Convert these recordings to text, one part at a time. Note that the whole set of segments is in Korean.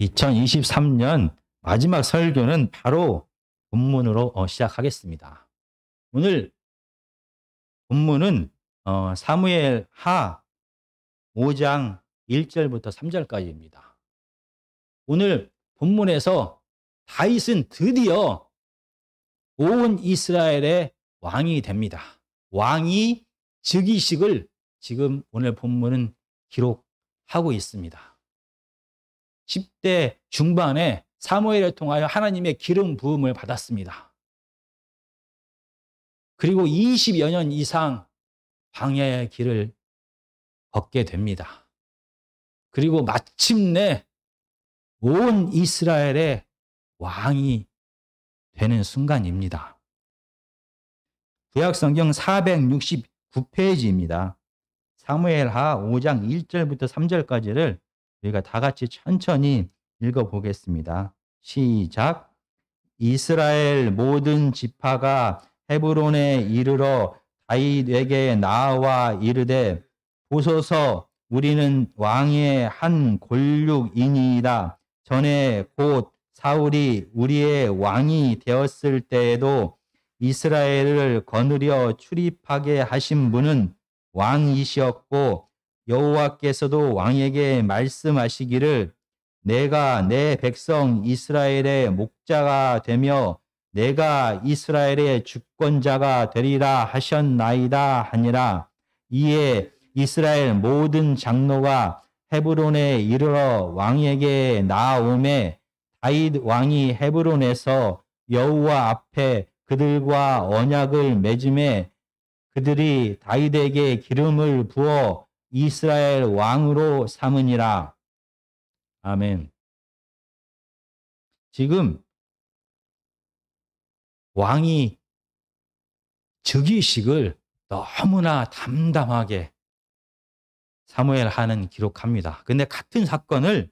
2023년 마지막 설교는 바로 본문으로 시작하겠습니다. 오늘 본문은 사무엘 하 5장 1절부터 3절까지입니다. 오늘 본문에서 다윗은 드디어 온 이스라엘의 왕이 됩니다. 왕위 즉위식을 지금 오늘 본문은 기록하고 있습니다. 10대 중반에 사무엘을 통하여 하나님의 기름 부음을 받았습니다. 그리고 20여 년 이상 광야의 길을 걷게 됩니다. 그리고 마침내 온 이스라엘의 왕이 되는 순간입니다. 구약성경 469페이지입니다. 사무엘하 5장 1절부터 3절까지를 우리가 다 같이 천천히 읽어보겠습니다. 시작. 이스라엘 모든 지파가 헤브론에 이르러 다윗에게 나와 이르되 보소서 우리는 왕의 한 골육이니이다. 전에 곧 사울이 우리의 왕이 되었을 때에도 이스라엘을 거느려 출입하게 하신 분은 왕이시었고 여호와께서도 왕에게 말씀하시기를 내가 내 백성 이스라엘의 목자가 되며 내가 이스라엘의 주권자가 되리라 하셨나이다 하니라. 이에 이스라엘 모든 장로가 헤브론에 이르러 왕에게 나아오매 다윗 왕이 헤브론에서 여호와 앞에 그들과 언약을 맺음에 그들이 다윗에게 기름을 부어 이스라엘 왕으로 삼으니라. 아멘. 지금 왕이 즉위식을 너무나 담담하게 사무엘 하는 기록합니다. 근데 같은 사건을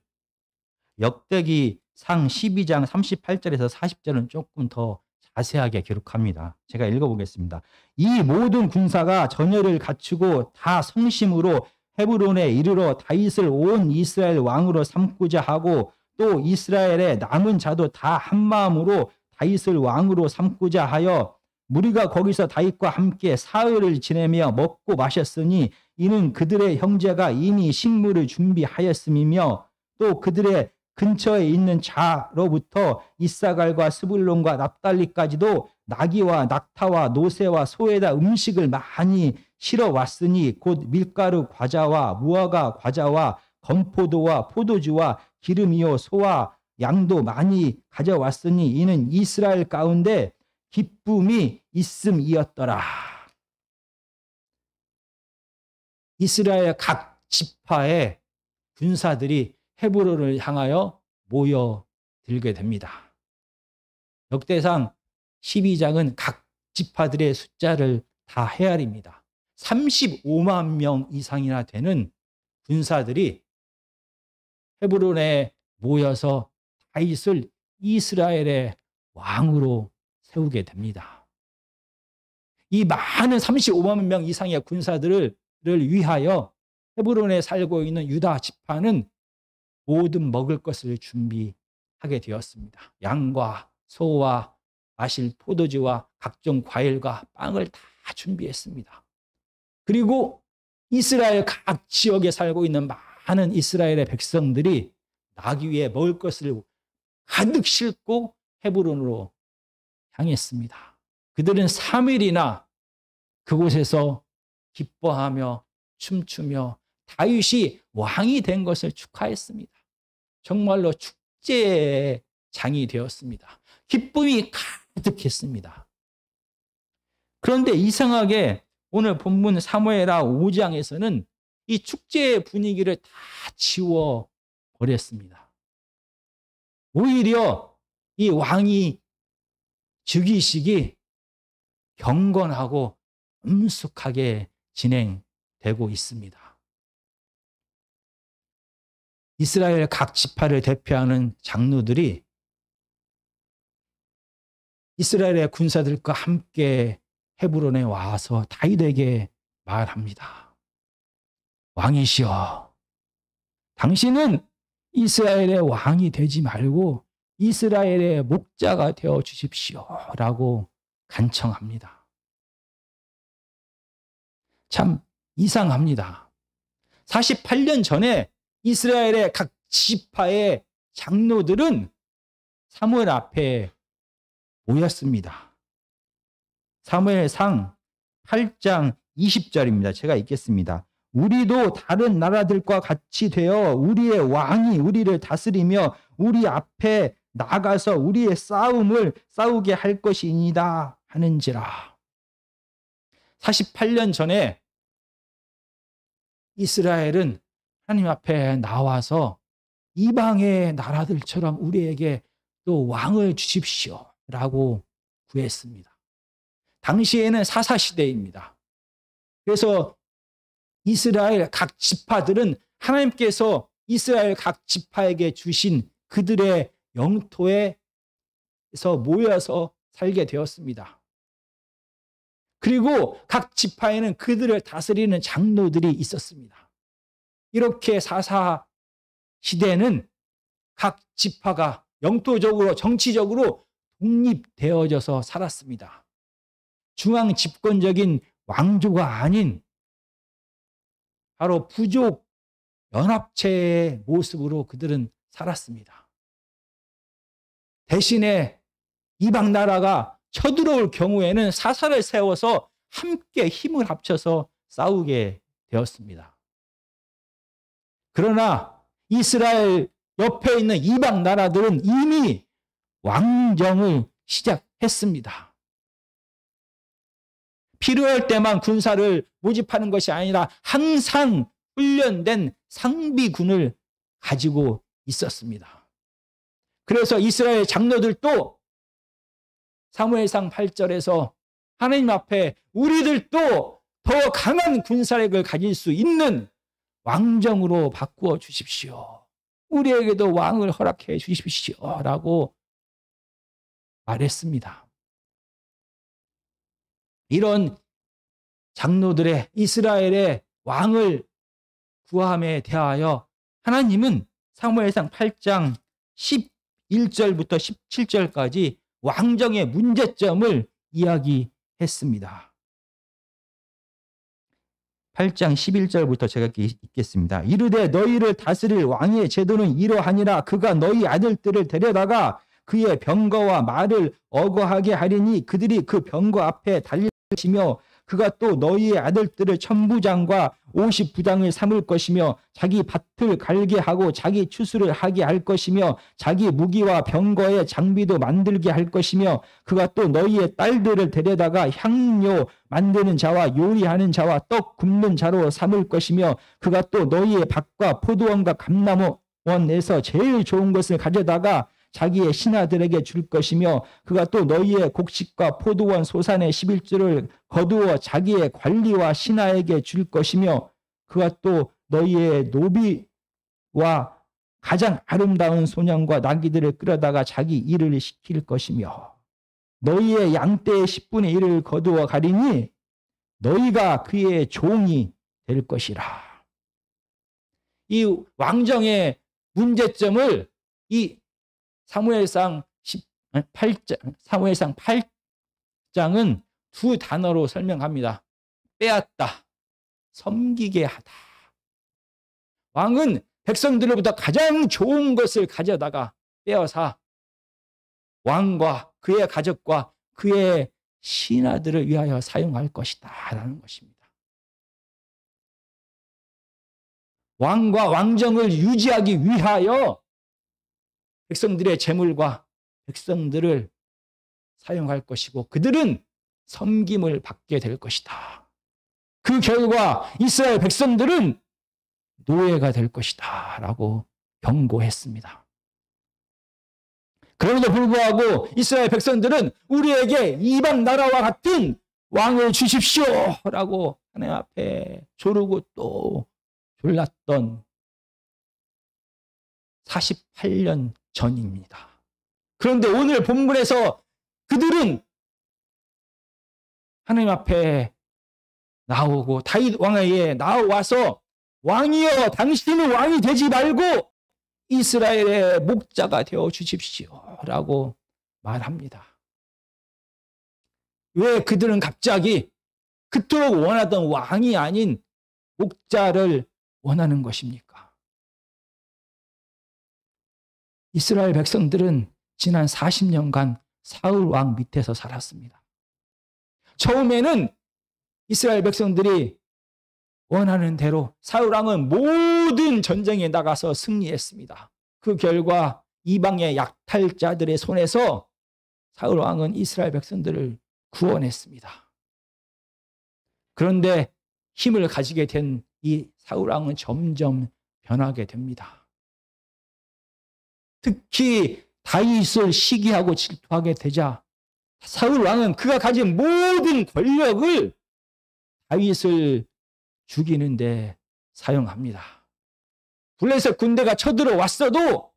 역대기 상 12장 38절에서 40절은 조금 더 자세하게 기록합니다. 제가 읽어보겠습니다. 이 모든 군사가 전열을 갖추고 다 성심으로 헤브론에 이르러 다윗을 온 이스라엘 왕으로 삼고자 하고 또 이스라엘의 남은 자도 다 한마음으로 다윗을 왕으로 삼고자 하여 무리가 거기서 다윗과 함께 사흘을 지내며 먹고 마셨으니 이는 그들의 형제가 이미 식물을 준비하였음이며 또 그들의 근처에 있는 자로부터 이사갈과 스불론과 납달리까지도 나귀와 낙타와 노새와 소에다 음식을 많이 실어 왔으니 곧 밀가루 과자와 무화과 과자와 건포도와 포도주와 기름이요 소와 양도 많이 가져왔으니 이는 이스라엘 가운데 기쁨이 있음이었더라. 이스라엘 각 지파의 군사들이 헤브론을 향하여 모여들게 됩니다. 역대상 12장은 각 지파들의 숫자를 다 헤아립니다. 35만 명 이상이나 되는 군사들이 헤브론에 모여서 다윗을 이스라엘의 왕으로 세우게 됩니다. 이 많은 35만 명 이상의 군사들을 위하여 헤브론에 살고 있는 유다 지파는 모든 먹을 것을 준비하게 되었습니다. 양과 소와 마실 포도주와 각종 과일과 빵을 다 준비했습니다. 그리고 이스라엘 각 지역에 살고 있는 많은 이스라엘의 백성들이 나귀 위에 먹을 것을 가득 싣고 헤브론으로 향했습니다. 그들은 3일이나 그곳에서 기뻐하며 춤추며 다윗이 왕이 된 것을 축하했습니다. 정말로 축제의 장이 되었습니다. 기쁨이 가득했습니다. 그런데 이상하게 오늘 본문 사무엘하 5장에서는 이 축제의 분위기를 다 지워버렸습니다. 오히려 이 왕이 즉위식이 경건하고 엄숙하게 진행되고 있습니다. 이스라엘 각 지파를 대표하는 장로들이 이스라엘의 군사들과 함께 헤브론에 와서 다윗에게 말합니다. 왕이시여, 당신은 이스라엘의 왕이 되지 말고 이스라엘의 목자가 되어 주십시오라고 간청합니다. 참 이상합니다. 48년 전에 이스라엘의 각 지파의 장로들은 사무엘 앞에 모였습니다. 사무엘상 8장 20절입니다. 제가 읽겠습니다. 우리도 다른 나라들과 같이 되어 우리의 왕이 우리를 다스리며 우리 앞에 나가서 우리의 싸움을 싸우게 할 것이니이다 하는지라. 48년 전에 이스라엘은 하나님 앞에 나와서 이방의 나라들처럼 우리에게 또 왕을 주십시오 라고 구했습니다. 당시에는 사사시대입니다. 그래서 이스라엘 각 지파들은 하나님께서 이스라엘 각 지파에게 주신 그들의 영토에서 모여서 살게 되었습니다. 그리고 각 지파에는 그들을 다스리는 장로들이 있었습니다. 이렇게 사사 시대는 각 지파가 영토적으로 정치적으로 독립되어져서 살았습니다. 중앙 집권적인 왕조가 아닌 바로 부족 연합체의 모습으로 그들은 살았습니다. 대신에 이방 나라가 쳐들어올 경우에는 사사를 세워서 함께 힘을 합쳐서 싸우게 되었습니다. 그러나 이스라엘 옆에 있는 이방 나라들은 이미 왕정을 시작했습니다. 필요할 때만 군사를 모집하는 것이 아니라 항상 훈련된 상비군을 가지고 있었습니다. 그래서 이스라엘 장로들도 사무엘상 8절에서 하나님 앞에 우리들도 더 강한 군사력을 가질 수 있는 왕정으로 바꾸어 주십시오. 우리에게도 왕을 허락해 주십시오 라고 말했습니다. 이런 장로들의 이스라엘의 왕을 구함에 대하여 하나님은 사무엘상 8장 11절부터 17절까지 왕정의 문제점을 이야기했습니다. 8장 11절부터 제가 읽겠습니다. 이르되 너희를 다스릴 왕의 제도는 이러하니라. 그가 너희 아들들을 데려다가 그의 병거와 말을 어거하게 하리니 그들이 그 병거 앞에 달릴 것이며 그가 또 너희의 아들들을 천부장과 50부장을 삼을 것이며 자기 밭을 갈게 하고 자기 추수를 하게 할 것이며 자기 무기와 병거의 장비도 만들게 할 것이며 그가 또 너희의 딸들을 데려다가 향료 만드는 자와 요리하는 자와 떡 굽는 자로 삼을 것이며 그가 또 너희의 밭과 포도원과 감람원에서 제일 좋은 것을 가져다가 자기의 신하들에게 줄 것이며 그가 또 너희의 곡식과 포도원 소산의 11조를 거두어 자기의 관리와 신하에게 줄 것이며 그가 또 너희의 노비와 가장 아름다운 소년과 나귀들을 끌어다가 자기 일을 시킬 것이며 너희의 양떼의 10분의 1을 거두어 가리니 너희가 그의 종이 될 것이라. 이 왕정의 문제점을 이 사무엘상 8장은 두 단어로 설명합니다. 빼앗다, 섬기게 하다. 왕은 백성들로부터 가장 좋은 것을 가져다가 빼앗아 왕과 그의 가족과 그의 신하들을 위하여 사용할 것이다 라는 것입니다. 왕과 왕정을 유지하기 위하여 백성들의 재물과 백성들을 사용할 것이고 그들은 섬김을 받게 될 것이다. 그 결과 이스라엘 백성들은 노예가 될 것이다 라고 경고했습니다. 그럼에도 불구하고 이스라엘 백성들은 우리에게 이방 나라와 같은 왕을 주십시오 라고 하나님 앞에 조르고 또 졸랐던 48년 전입니다. 그런데 오늘 본문에서 그들은 하나님 앞에 나오고 다윗 왕에게 나와서 왕이여 당신은 왕이 되지 말고 이스라엘의 목자가 되어 주십시오라고 말합니다. 왜 그들은 갑자기 그토록 원하던 왕이 아닌 목자를 원하는 것입니까? 이스라엘 백성들은 지난 40년간 사울 왕 밑에서 살았습니다. 처음에는 이스라엘 백성들이 원하는 대로 사울 왕은 모든 전쟁에 나가서 승리했습니다. 그 결과 이방의 약탈자들의 손에서 사울 왕은 이스라엘 백성들을 구원했습니다. 그런데 힘을 가지게 된 이 사울 왕은 점점 변하게 됩니다. 특히 다윗을 시기하고 질투하게 되자 사울 왕은 그가 가진 모든 권력을 다윗을 죽이는데 사용합니다. 블레셋 군대가 쳐들어왔어도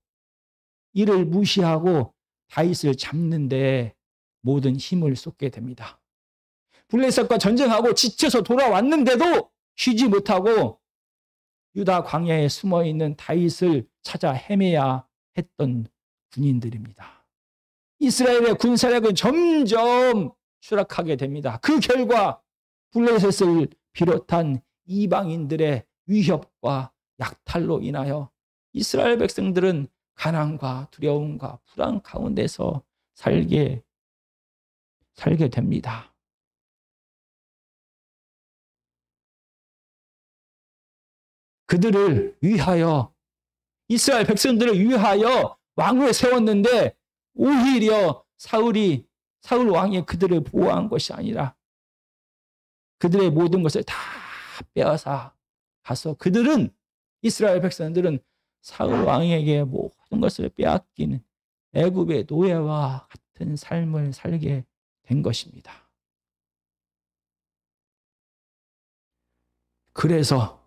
이를 무시하고 다윗을 잡는 데 모든 힘을 쏟게 됩니다. 블레셋과 전쟁하고 지쳐서 돌아왔는데도 쉬지 못하고 유다 광야에 숨어있는 다윗을 찾아 헤매야 했던 군인들입니다. 이스라엘의 군사력은 점점 추락하게 됩니다. 그 결과 블레셋을 비롯한 이방인들의 위협과 약탈로 인하여 이스라엘 백성들은 가난과 두려움과 불안 가운데서 살게 됩니다. 그들을 위하여 이스라엘 백성들을 위하여 왕을 세웠는데 오히려 사울 왕이 그들을 보호한 것이 아니라 그들의 모든 것을 다 빼앗아 가서 그들은 이스라엘 백성들은 사울 왕에게 모든 것을 빼앗긴 애굽의 노예와 같은 삶을 살게 된 것입니다. 그래서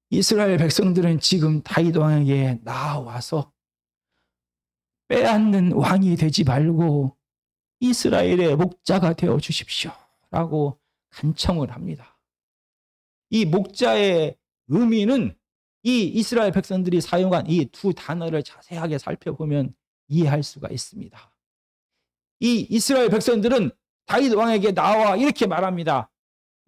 이스라엘 백성들은 지금 다윗 왕에게 나와서 빼앗는 왕이 되지 말고 이스라엘의 목자가 되어 주십시오라고 간청을 합니다. 이 목자의 의미는 이 이스라엘 백성들이 사용한 이 두 단어를 자세하게 살펴보면 이해할 수가 있습니다. 이 이스라엘 백성들은 다윗 왕에게 나와 이렇게 말합니다.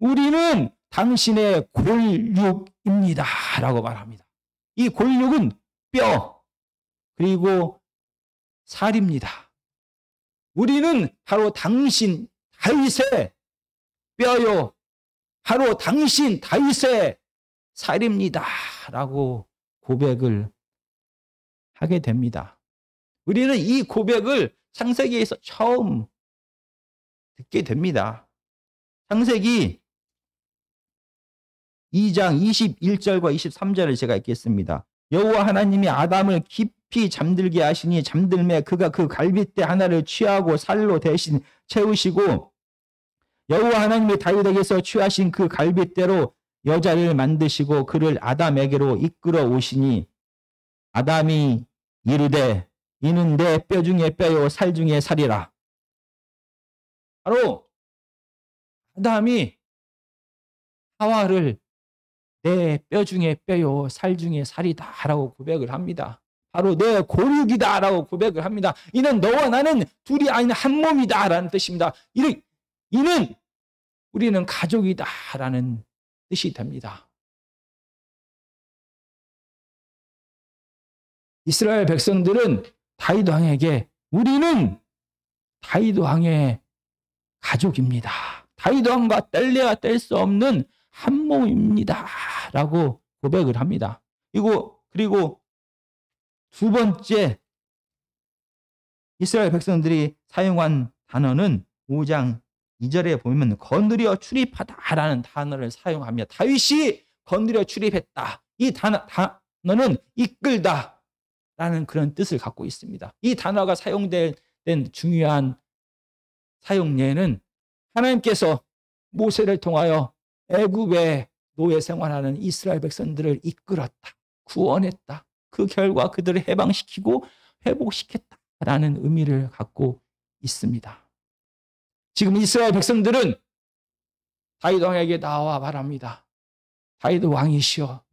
우리는 당신의 골육입니다 라고 말합니다. 이 골육은 뼈 그리고 살입니다. 우리는 바로 당신 다윗의 뼈요 바로 당신 다윗의 살입니다 라고 고백을 하게 됩니다. 우리는 이 고백을 창세기에서 처음 듣게 됩니다. 창세기 2장 21절과 23절을 제가 읽겠습니다. 여호와 하나님이 아담을 깊이 잠들게 하시니 잠들매 그가 그 갈빗대 하나를 취하고 살로 대신 채우시고 여호와 하나님이 다윗에게서 취하신 그 갈빗대로 여자를 만드시고 그를 아담에게로 이끌어 오시니 아담이 이르되 이는 내 뼈 중에 뼈요 살 중에 살이라. 바로 아담이 하와를 내 뼈 중에 뼈요 살 중에 살이다 라고 고백을 합니다. 바로 내 골육이다 라고 고백을 합니다. 이는 너와 나는 둘이 아닌 한 몸이다 라는 뜻입니다. 이는 우리는 가족이다 라는 뜻이 됩니다. 이스라엘 백성들은 다윗 왕에게 우리는 다윗 왕의 가족입니다. 다윗 왕과 뗄래야 뗄 수 없는 한 몸입니다 라고 고백을 합니다. 그리고 두 번째 이스라엘 백성들이 사용한 단어는 5장 2절에 보면 거느려 출입하다라는 단어를 사용합니다. 다윗이 거느려 출입했다. 이 단어는 이끌다라는 그런 뜻을 갖고 있습니다. 이 단어가 사용된 중요한 사용 예는 하나님께서 모세를 통하여 애굽의 노예 생활하는 이스라엘 백성들을 이끌었다. 구원했다. 그 결과 그들을 해방시키고 회복시켰다라는 의미를 갖고 있습니다. 지금 이스라엘 백성들은 다윗 왕에게 나와 말합니다. 다윗 왕이시여,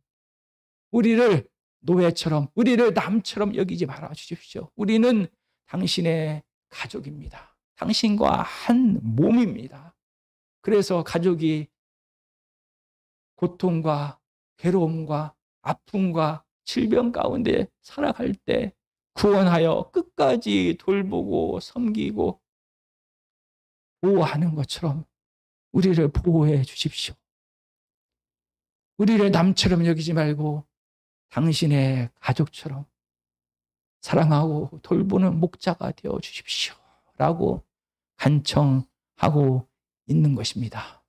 우리를 노예처럼, 우리를 남처럼 여기지 말아 주십시오. 우리는 당신의 가족입니다. 당신과 한 몸입니다. 그래서 가족이 고통과 괴로움과 아픔과 질병 가운데 살아갈 때 구원하여 끝까지 돌보고 섬기고 보호하는 것처럼 우리를 보호해 주십시오. 우리를 남처럼 여기지 말고 당신의 가족처럼 사랑하고 돌보는 목자가 되어 주십시오. 라고 간청하고 있는 것입니다.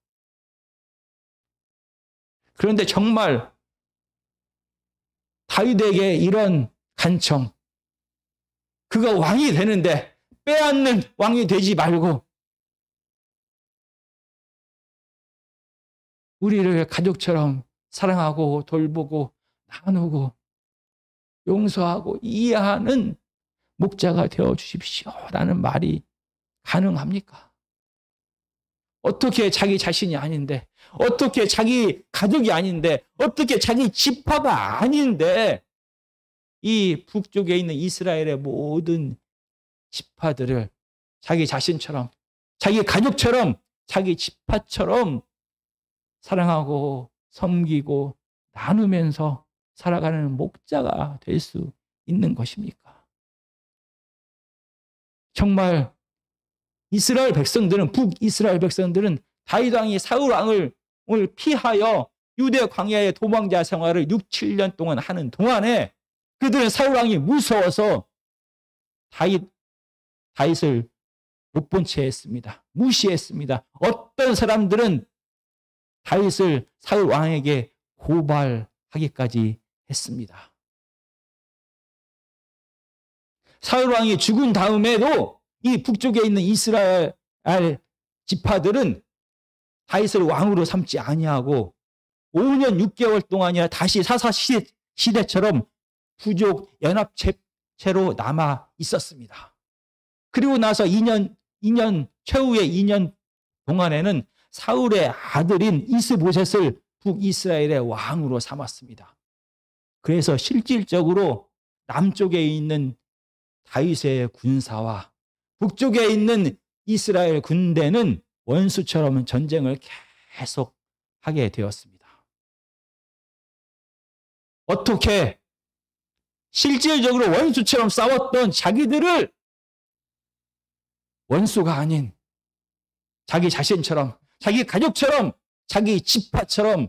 그런데 정말 다윗에게 이런 간청, 그가 왕이 되는데 빼앗는 왕이 되지 말고 우리를 가족처럼 사랑하고 돌보고 나누고 용서하고 이해하는 목자가 되어 주십시오. 라는 말이 가능합니까? 어떻게 자기 자신이 아닌데, 어떻게 자기 가족이 아닌데, 어떻게 자기 지파가 아닌데 이 북쪽에 있는 이스라엘의 모든 지파들을 자기 자신처럼, 자기 가족처럼, 자기 지파처럼 사랑하고 섬기고 나누면서 살아가는 목자가 될 수 있는 것입니까? 정말 이스라엘 백성들은, 북이스라엘 백성들은 다윗 왕이 사울 왕을 피하여 유대 광야의 도망자 생활을 6, 7년 동안 하는 동안에 그들은 사울 왕이 무서워서 다윗을 못 본 채 했습니다. 무시했습니다. 어떤 사람들은 다윗을 사울 왕에게 고발하기까지 했습니다. 사울 왕이 죽은 다음에도 이 북쪽에 있는 이스라엘 지파들은 다윗을 왕으로 삼지 아니하고 5년 6개월 동안이나 다시 사사 시대처럼 부족 연합체로 남아 있었습니다. 그리고 나서 2년 최후의 2년 동안에는 사울의 아들인 이스보셋을 북이스라엘의 왕으로 삼았습니다. 그래서 실질적으로 남쪽에 있는 다윗의 군사와 북쪽에 있는 이스라엘 군대는 원수처럼 전쟁을 계속 하게 되었습니다. 어떻게 실질적으로 원수처럼 싸웠던 자기들을 원수가 아닌 자기 자신처럼, 자기 가족처럼, 자기 지파처럼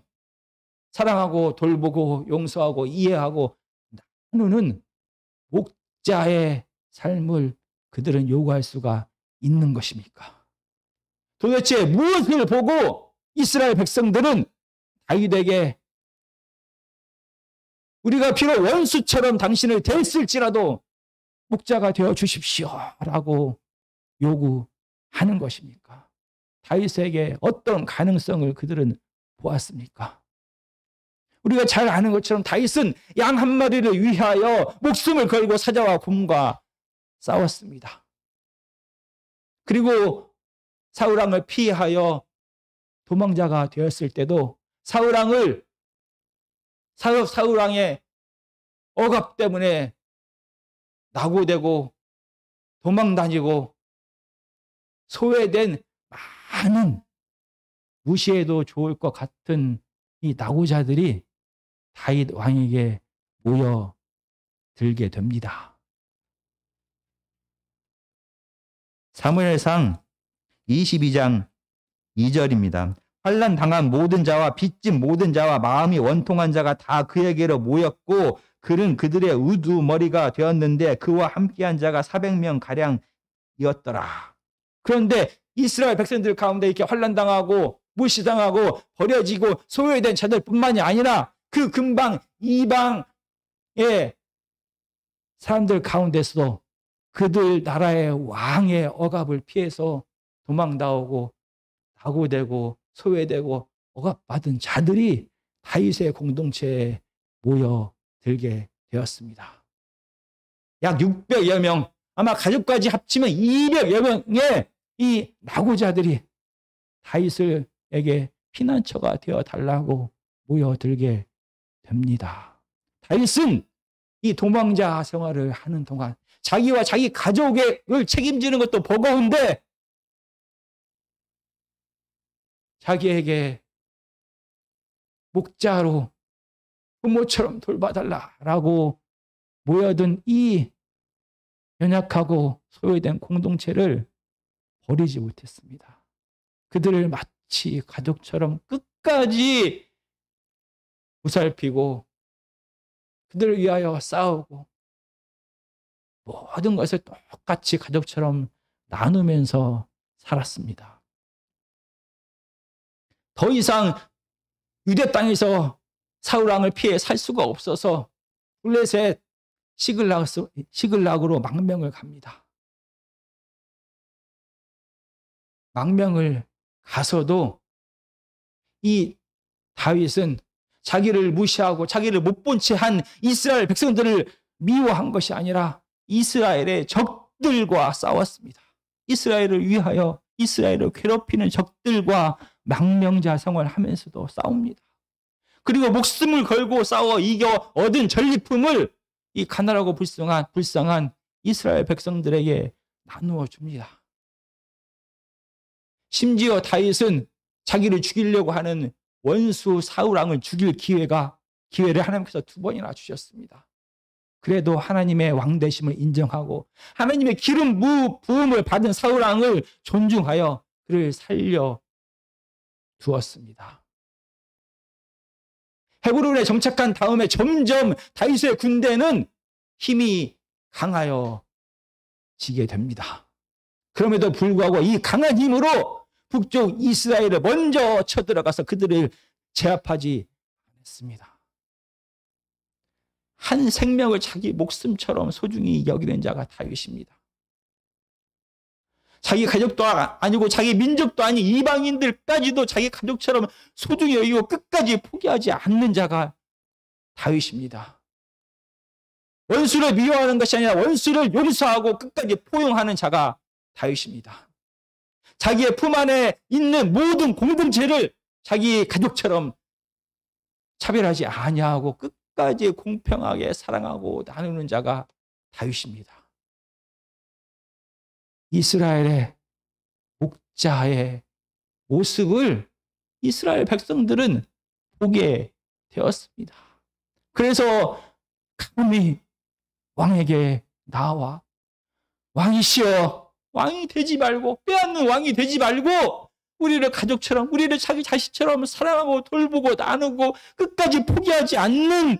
사랑하고 돌보고 용서하고 이해하고 나누는 목자의 삶을 그들은 요구할 수가 있는 것입니까? 도대체 무엇을 보고 이스라엘 백성들은 다윗에게 우리가 비록 원수처럼 당신을 대했을지라도 목자가 되어 주십시오 라고 요구하는 것입니까? 다윗에게 어떤 가능성을 그들은 보았습니까? 우리가 잘 아는 것처럼 다윗은 양 한 마리를 위하여 목숨을 걸고 사자와 곰과 싸웠습니다. 그리고 사울왕을 피하여 도망자가 되었을 때도 사울왕의 억압 때문에 낙오되고 도망다니고 소외된 많은 무시해도 좋을 것 같은 이 낙오자들이 다윗 왕에게 모여들게 됩니다. 사무엘상 22장 2절입니다. 환난 당한 모든 자와 빚진 모든 자와 마음이 원통한 자가 다 그에게로 모였고 그는 그들의 우두머리가 되었는데 그와 함께한 자가 400명 가량이었더라. 그런데 이스라엘 백성들 가운데 이렇게 환난당하고 무시당하고 버려지고 소외된 자들뿐만이 아니라 그 근방 이방의 사람들 가운데서도 그들 나라의 왕의 억압을 피해서 도망나오고 낙오되고 소외되고 억압받은 자들이 다윗의 공동체에 모여들게 되었습니다. 약 600여 명, 아마 가족까지 합치면 200여 명의 이 낙오자들이 다윗에게 피난처가 되어 달라고 모여들게 됩니다. 다윗은 이 도망자 생활을 하는 동안 자기와 자기 가족을 책임지는 것도 버거운데 자기에게 목자로 부모처럼 돌봐달라라고 모여든 이 연약하고 소외된 공동체를 버리지 못했습니다. 그들을 마치 가족처럼 끝까지 보살피고 그들을 위하여 싸우고 모든 것을 똑같이 가족처럼 나누면서 살았습니다. 더 이상 유대 땅에서 사울 왕을 피해 살 수가 없어서 블레셋 시글락으로 망명을 갑니다. 망명을 가서도 이 다윗은 자기를 무시하고 자기를 못 본 채 한 이스라엘 백성들을 미워한 것이 아니라 이스라엘의 적들과 싸웠습니다. 이스라엘을 위하여 이스라엘을 괴롭히는 적들과 망명자 생활을 하면서도 싸웁니다. 그리고 목숨을 걸고 싸워 이겨 얻은 전리품을 이 가난하고 불쌍한 이스라엘 백성들에게 나누어 줍니다. 심지어 다윗은 자기를 죽이려고 하는 원수 사울 왕을 죽일 기회를 하나님께서 2번이나 주셨습니다. 그래도 하나님의 왕되심을 인정하고 하나님의 기름 부음을 받은 사울 왕을 존중하여 그를 살려 두었습니다. 헤브론에 정착한 다음에 점점 다윗의 군대는 힘이 강하여 지게 됩니다. 그럼에도 불구하고 이 강한 힘으로 북쪽 이스라엘을 먼저 쳐들어가서 그들을 제압하지 않았습니다. 한 생명을 자기 목숨처럼 소중히 여기는 자가 다윗입니다. 자기 가족도 아니고 자기 민족도 아닌 이방인들까지도 자기 가족처럼 소중히 여기고 끝까지 포기하지 않는 자가 다윗입니다. 원수를 미워하는 것이 아니라 원수를 용서하고 끝까지 포용하는 자가 다윗입니다. 자기의 품 안에 있는 모든 공동체를 자기 가족처럼 차별하지 아니하고 끝까지 공평하게 사랑하고 나누는 자가 다윗입니다. 이스라엘의 목자의 모습을 이스라엘 백성들은 보게 되었습니다. 그래서 감히 왕에게 나와 왕이시여, 왕이 되지 말고, 빼앗는 왕이 되지 말고 우리를 가족처럼, 우리를 자기 자식처럼 사랑하고 돌보고 나누고 끝까지 포기하지 않는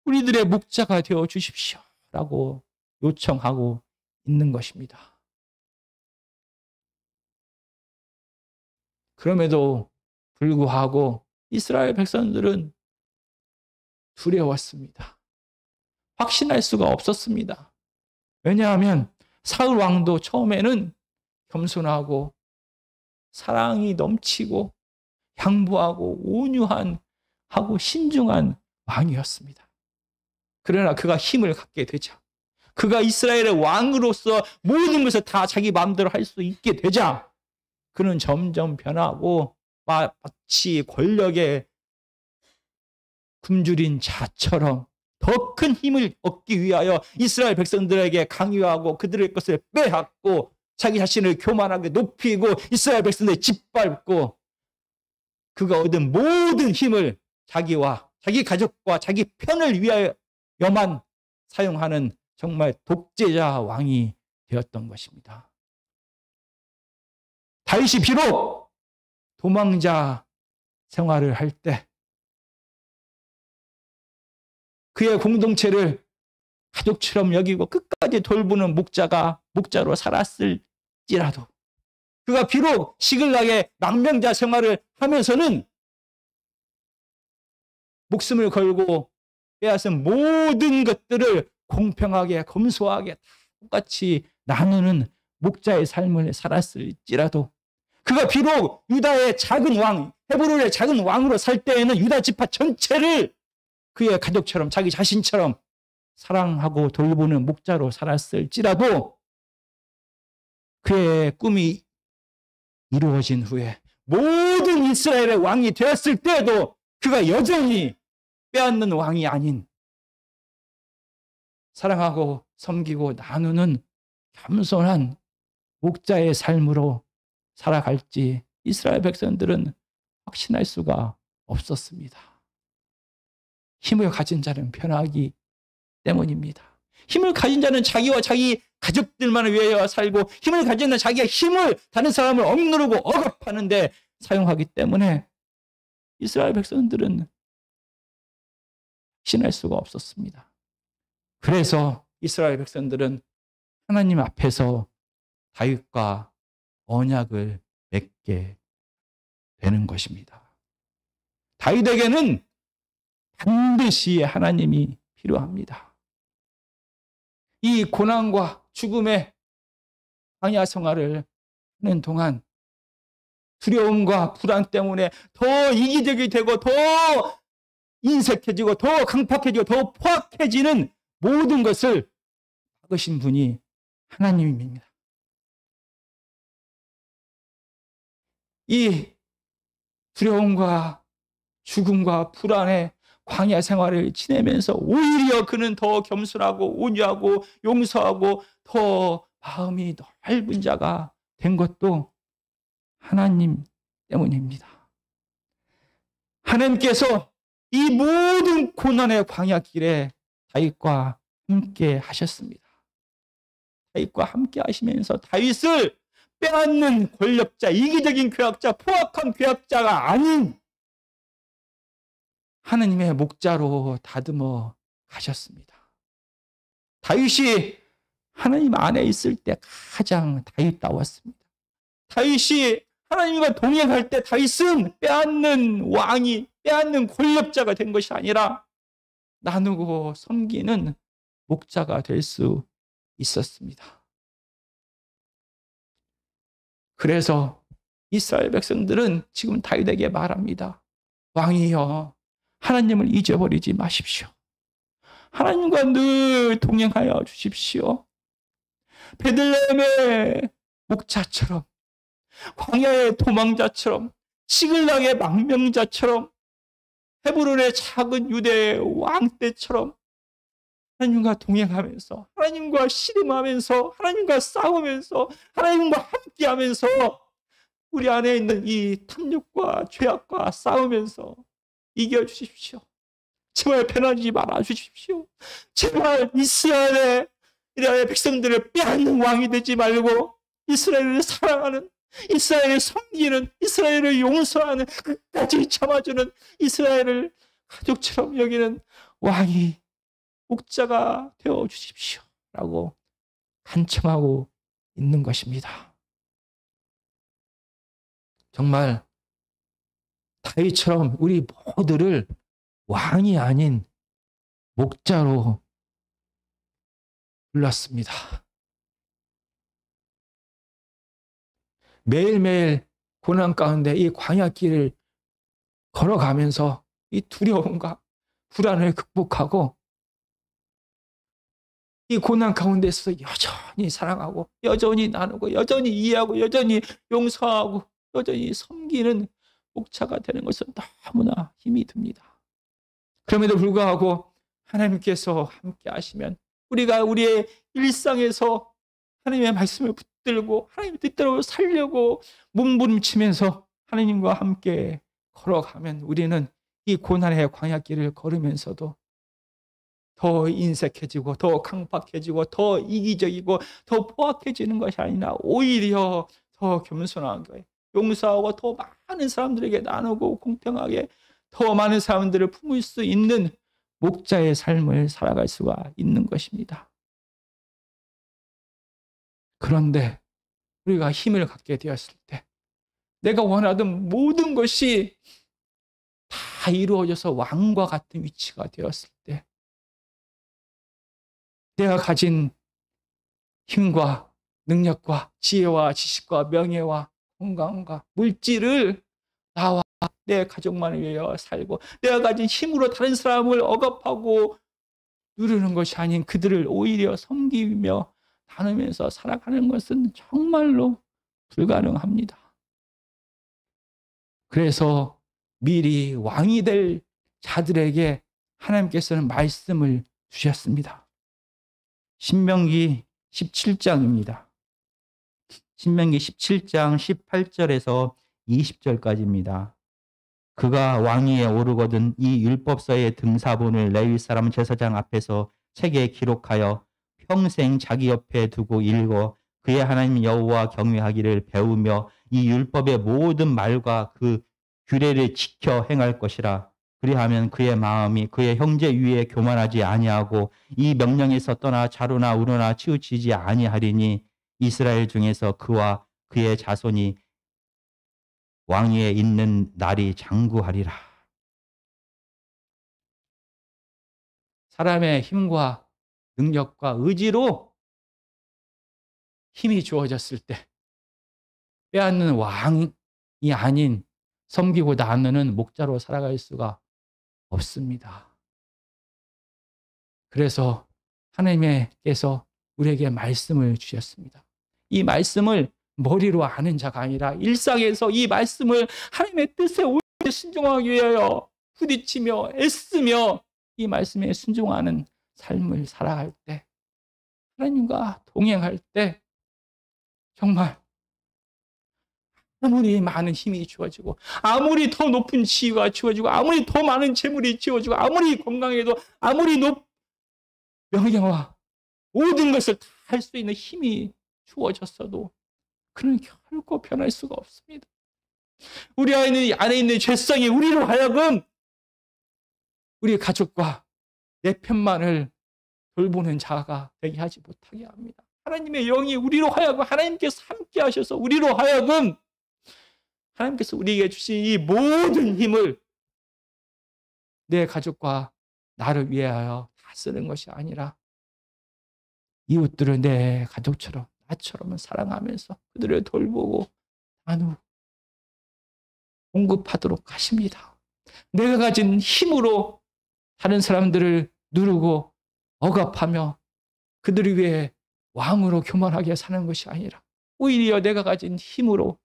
우리들의 목자가 되어 주십시오 라고 요청하고 있는 것입니다. 그럼에도 불구하고 이스라엘 백성들은 두려웠습니다. 확신할 수가 없었습니다. 왜냐하면 사울 왕도 처음에는 겸손하고 사랑이 넘치고 양보하고 온유한 하고 신중한 왕이었습니다. 그러나 그가 힘을 갖게 되자, 그가 이스라엘의 왕으로서 모든 것을 다 자기 마음대로 할 수 있게 되자 그는 점점 변하고 마치 권력에 굶주린 자처럼 더 큰 힘을 얻기 위하여 이스라엘 백성들에게 강요하고 그들의 것을 빼앗고 자기 자신을 교만하게 높이고 이스라엘 백성들을 짓밟고 그가 얻은 모든 힘을 자기와 자기 가족과 자기 편을 위하여만 사용하는 정말 독재자 왕이 되었던 것입니다. 다윗이 비록 도망자 생활을 할 때 그의 공동체를 가족처럼 여기고 끝까지 돌보는 목자로 살았을지라도 그가 비록 시글락의 망명자 생활을 하면서는 목숨을 걸고 빼앗은 모든 것들을 공평하게 검소하게 다 똑같이 나누는 목자의 삶을 살았을지라도 그가 비록 유다의 작은 왕, 헤브론의 작은 왕으로 살 때에는 유다 지파 전체를 그의 가족처럼 자기 자신처럼 사랑하고 돌보는 목자로 살았을지라도 그의 꿈이 이루어진 후에 모든 이스라엘의 왕이 되었을 때에도 그가 여전히 빼앗는 왕이 아닌 사랑하고 섬기고 나누는 겸손한 목자의 삶으로 살아갈지 이스라엘 백성들은 확신할 수가 없었습니다. 힘을 가진 자는 변하기 때문입니다. 힘을 가진 자는 자기와 자기 가족들만을 위하여 살고, 힘을 가진 자는 자기가 힘을 다른 사람을 억누르고 억압하는데 사용하기 때문에 이스라엘 백성들은 확신할 수가 없었습니다. 그래서 이스라엘 백성들은 하나님 앞에서 다윗과 언약을 맺게 되는 것입니다. 다윗에게는 반드시 하나님이 필요합니다. 이 고난과 죽음의 광야 생활을 하는 동안 두려움과 불안 때문에 더 이기적이 되고 더 인색해지고 더 강팍해지고 더 포악해지는 모든 것을 막으신 분이 하나님입니다. 이 두려움과 죽음과 불안의 광야 생활을 지내면서 오히려 그는 더 겸손하고 온유하고 용서하고 더 마음이 넓은 자가 된 것도 하나님 때문입니다. 하나님께서 이 모든 고난의 광야길에 다윗과 함께 하셨습니다. 다윗과 함께 하시면서 다윗을 빼앗는 권력자, 이기적인 괴학자, 포악한 괴학자가 아닌 하나님의 목자로 다듬어 가셨습니다. 다윗이 하나님 안에 있을 때 가장 다윗다웠습니다. 다윗이 하나님과 동행할 때 다윗은 빼앗는 왕이, 빼앗는 권력자가 된 것이 아니라 나누고 섬기는 목자가 될 수 있었습니다. 그래서 이스라엘 백성들은 지금 다윗에게 말합니다. 왕이여, 하나님을 잊어버리지 마십시오. 하나님과 늘 동행하여 주십시오. 베들레헴의 목자처럼, 광야의 도망자처럼, 시글락의 망명자처럼, 헤브론의 작은 유대의 왕 때처럼 하나님과 동행하면서, 하나님과 씨름하면서, 하나님과 싸우면서, 하나님과 함께하면서 우리 안에 있는 이 탐욕과 죄악과 싸우면서 이겨주십시오. 제발 변하지 말아 주십시오. 제발 이스라엘의 백성들을 빼앗는 왕이 되지 말고 이스라엘을 사랑하는, 이스라엘을 섬기는, 이스라엘을 용서하는, 끝까지 참아주는, 이스라엘을 가족처럼 여기는 왕이, 목자가 되어 주십시오 라고 간청하고 있는 것입니다. 정말 다윗처럼 우리 모두를 왕이 아닌 목자로 불렀습니다. 매일매일 고난 가운데 이 광야길을 걸어가면서 이 두려움과 불안을 극복하고 이 고난 가운데서 여전히 사랑하고, 여전히 나누고, 여전히 이해하고, 여전히 용서하고, 여전히 섬기는 목자가 되는 것은 너무나 힘이 듭니다. 그럼에도 불구하고 하나님께서 함께 하시면 우리가 우리의 일상에서 하나님의 말씀을 붙들고 하나님의 뜻대로 살려고 몸부림치면서 하나님과 함께 걸어가면 우리는 이 고난의 광야길을 걸으면서도 더 인색해지고 더 강팍해지고 더 이기적이고 더 포악해지는 것이 아니라 오히려 더 겸손하게 용서하고 더 많은 사람들에게 나누고 공평하게 더 많은 사람들을 품을 수 있는 목자의 삶을 살아갈 수가 있는 것입니다. 그런데 우리가 힘을 갖게 되었을 때, 내가 원하던 모든 것이 다 이루어져서 왕과 같은 위치가 되었을 때, 내가 가진 힘과 능력과 지혜와 지식과 명예와 건강과 물질을 나와 내 가족만을 위하여 살고, 내가 가진 힘으로 다른 사람을 억압하고 누르는 것이 아닌 그들을 오히려 섬기며 나누면서 살아가는 것은 정말로 불가능합니다. 그래서 미리 왕이 될 자들에게 하나님께서는 말씀을 주셨습니다. 신명기 17장입니다. 신명기 17장 18절에서 20절까지입니다. 그가 왕위에 오르거든 이 율법서의 등사본을 레위 사람 제사장 앞에서 책에 기록하여 평생 자기 옆에 두고 읽어 그의 하나님 여호와 경외하기를 배우며 이 율법의 모든 말과 그 규례를 지켜 행할 것이라. 그리하면 그의 마음이 그의 형제 위에 교만하지 아니하고 이 명령에서 떠나 좌로나 우로나 치우치지 아니하리니 이스라엘 중에서 그와 그의 자손이 왕위에 있는 날이 장구하리라. 사람의 힘과 능력과 의지로 힘이 주어졌을 때 빼앗는 왕이 아닌 섬기고 나누는 목자로 살아갈 수가 없습니다. 그래서 하나님께서 우리에게 말씀을 주셨습니다. 이 말씀을 머리로 아는 자가 아니라 일상에서 이 말씀을 하나님의 뜻에 옳게 순종하기 위하여 부딪히며 애쓰며 이 말씀에 순종하는 삶을 살아갈 때, 하나님과 동행할 때 정말 아무리 많은 힘이 주어지고 아무리 더 높은 지위가 주어지고 아무리 더 많은 재물이 주어지고 아무리 건강해도 아무리 명예와 모든 것을 다 할 수 있는 힘이 주어졌어도 그는 결코 변할 수가 없습니다. 우리 안에 있는 죄성이 우리로 하여금 우리 가족과 내 편만을 돌보는 자가 되게 하지 못하게 합니다. 하나님의 영이 우리로 하여금 하나님께서 함께 하셔서 우리로 하여금 하나님께서 우리에게 주신 이 모든 힘을 내 가족과 나를 위하여 다 쓰는 것이 아니라 이웃들을 내 가족처럼 나처럼 사랑하면서 그들을 돌보고 나누고 공급하도록 하십니다. 내가 가진 힘으로 다른 사람들을 누르고 억압하며 그들을 위해 왕으로 교만하게 사는 것이 아니라 오히려 내가 가진 힘으로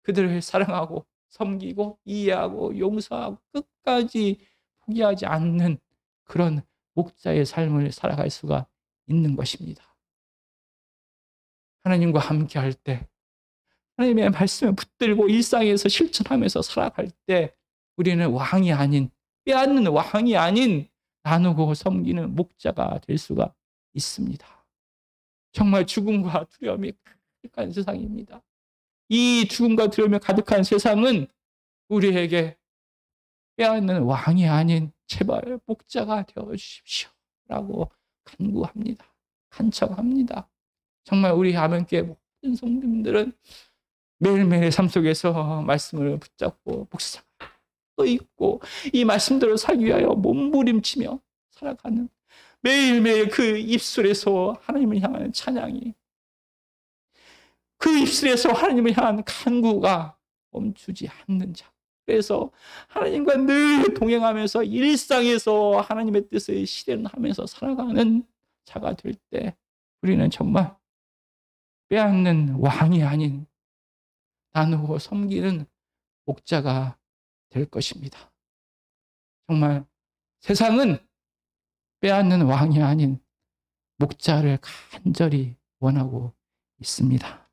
그들을 사랑하고 섬기고 이해하고 용서하고 끝까지 포기하지 않는 그런 목자의 삶을 살아갈 수가 있는 것입니다. 하나님과 함께 할 때, 하나님의 말씀을 붙들고 일상에서 실천하면서 살아갈 때 우리는 왕이 아닌, 빼앗는 왕이 아닌 나누고 섬기는 목자가 될 수가 있습니다. 정말 죽음과 두려움이 가득한 세상입니다. 이 죽음과 두려움이 가득한 세상은 우리에게 빼앗는 왕이 아닌 제발 목자가 되어주십시오 라고 간구합니다. 간청합니다. 정말 우리 아멘교회 모든 성도님들은 매일매일의 삶 속에서 말씀을 붙잡고 묵상하고 있고 이 말씀대로 살기 위하여 몸부림치며 살아가는 매일매일 그 입술에서 하나님을 향하는 찬양이, 그 입술에서 하나님을 향한 간구가 멈추지 않는 자. 그래서 하나님과 늘 동행하면서 일상에서 하나님의 뜻을 실현하면서 살아가는 자가 될 때 우리는 정말 빼앗는 왕이 아닌 나누고 섬기는 목자가 될 것입니다. 정말 세상은 빼앗는 왕이 아닌 목자를 간절히 원하고 있습니다.